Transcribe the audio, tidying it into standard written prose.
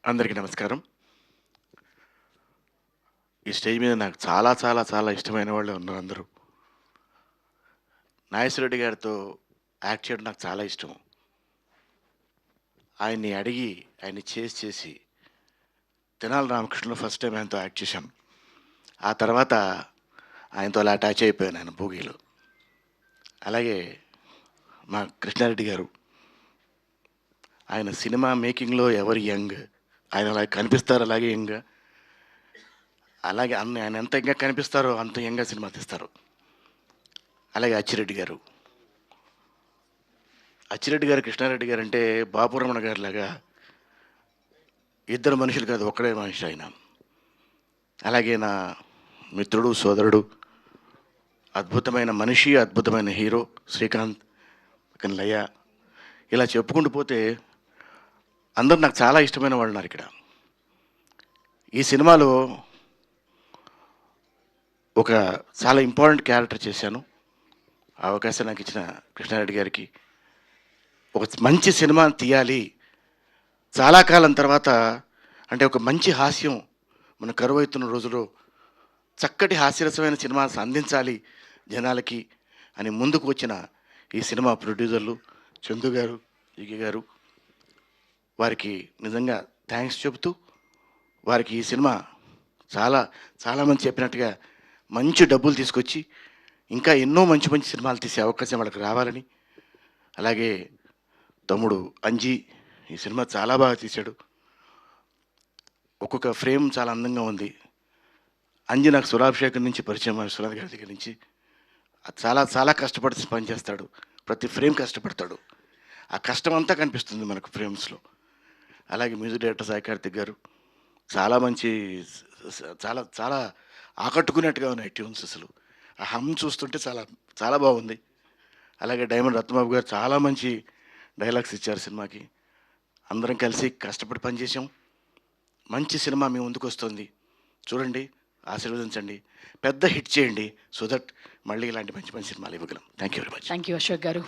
అందరికీ నమస్కారం. ఈ స్టేజ్ మీద నాకు చాలా చాలా చాలా ఇష్టమైన వాళ్ళే ఉన్నారు అందరూ. నాగేశ్వరరెడ్డి గారితో యాక్ట్ చేయడం నాకు చాలా ఇష్టం. ఆయన్ని అడిగి, ఆయన్ని చేసి తెనాలి రామకృష్ణలో ఫస్ట్ టైం ఆయనతో యాక్ట్ చేశాను. ఆ తర్వాత ఆయనతో అలా అటాచ్ అయిపోయాను ఆయన భోగిలో. అలాగే మా కృష్ణారెడ్డి గారు, ఆయన సినిమా మేకింగ్‌లో ఎవరు యంగ్, ఆయన అలా కనిపిస్తారు అలాగే యంగ్‌గా. అలాగే ఆయన ఎంత యంగ్‌గా కనిపిస్తారో అంత యంగ్‌గా సినిమా తీస్తారు. అలాగే అచ్చిరెడ్డి గారు. అచ్చిరెడ్డి గారు, కృష్ణారెడ్డి గారు అంటే బాపురమణ గారిలాగా ఇద్దరు మనుషులు కాదు, ఒక్కడే మనిషి ఆయన. అలాగే నా మిత్రుడు, సోదరుడు, అద్భుతమైన మనిషి, అద్భుతమైన హీరో శ్రీకాంత్, పక్కన లయ, ఇలా చెప్పుకుంటూ పోతే అందరూ నాకు చాలా ఇష్టమైన వాళ్ళు ఉన్నారు ఇక్కడ. ఈ సినిమాలో ఒక చాలా ఇంపార్టెంట్ క్యారెక్టర్ చేశాను. ఆ అవకాశం నాకు ఇచ్చిన కృష్ణారెడ్డి గారికి, ఒక మంచి సినిమా తీయాలి చాలా కాలం తర్వాత, అంటే ఒక మంచి హాస్యం మన కరువైతున్న రోజుల్లో చక్కటి హాస్యరసమైన సినిమా అందించాలి జనాలకి అని ముందుకు వచ్చిన ఈ సినిమా ప్రొడ్యూసర్లు చందు గారు, ఈగే గారు, వారికి నిజంగా థ్యాంక్స్ చెబుతూ, వారికి ఈ సినిమా చాలా చాలామంది చెప్పినట్టుగా మంచి డబ్బులు తీసుకొచ్చి ఇంకా ఎన్నో మంచి మంచి సినిమాలు తీసే అవకాశం వాళ్ళకి రావాలని, అలాగే తమ్ముడు అంజీ ఈ సినిమా చాలా బాగా తీశాడు. ఒక్కొక్క ఫ్రేమ్ చాలా అందంగా ఉంది. అంజి నాకు సురాభిషేకం నుంచి పరిచయం, విశ్వనాథ్ గారి దగ్గర నుంచి. చాలా చాలా కష్టపడి పనిచేస్తాడు. ప్రతి ఫ్రేమ్ కష్టపడతాడు. ఆ కష్టం అంతా కనిపిస్తుంది మనకు ఫ్రేమ్స్లో. అలాగే మ్యూజిక్ డైరెక్టర్ సాయి కార్తిక్ గారు చాలా మంచి, చాలా చాలా ఆకట్టుకునేట్టుగా ఉన్నాయి ట్యూన్స్ అసలు. ఆ హమ్ చూస్తుంటే చాలా చాలా బాగుంది. అలాగే డైమండ్ రత్నబాబు గారు చాలా మంచి డైలాగ్స్ ఇచ్చారు సినిమాకి. అందరం కలిసి కష్టపడి పనిచేసాం. మంచి సినిమా మీ ముందుకు వస్తుంది, చూడండి, ఆశీర్వదించండి, పెద్ద హిట్ చేయండి, సో దట్ మళ్ళీ ఇలాంటి మంచి మంచి సినిమాలు ఇవ్వగలం. Thank you very much. Thank you Ashok garu.